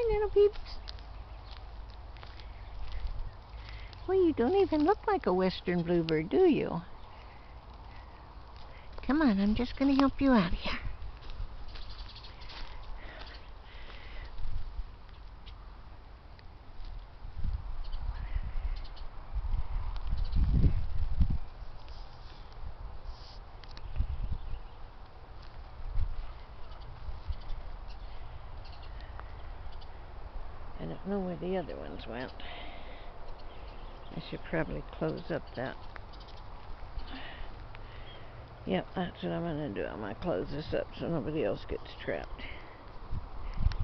Hi, little peeps. Well, you don't even look like a western bluebird, do you? Come on, I'm just going to help you out here. I don't know where the other ones went. I should probably close up that. Yep, that's what I'm going to do. I'm going to close this up so nobody else gets trapped.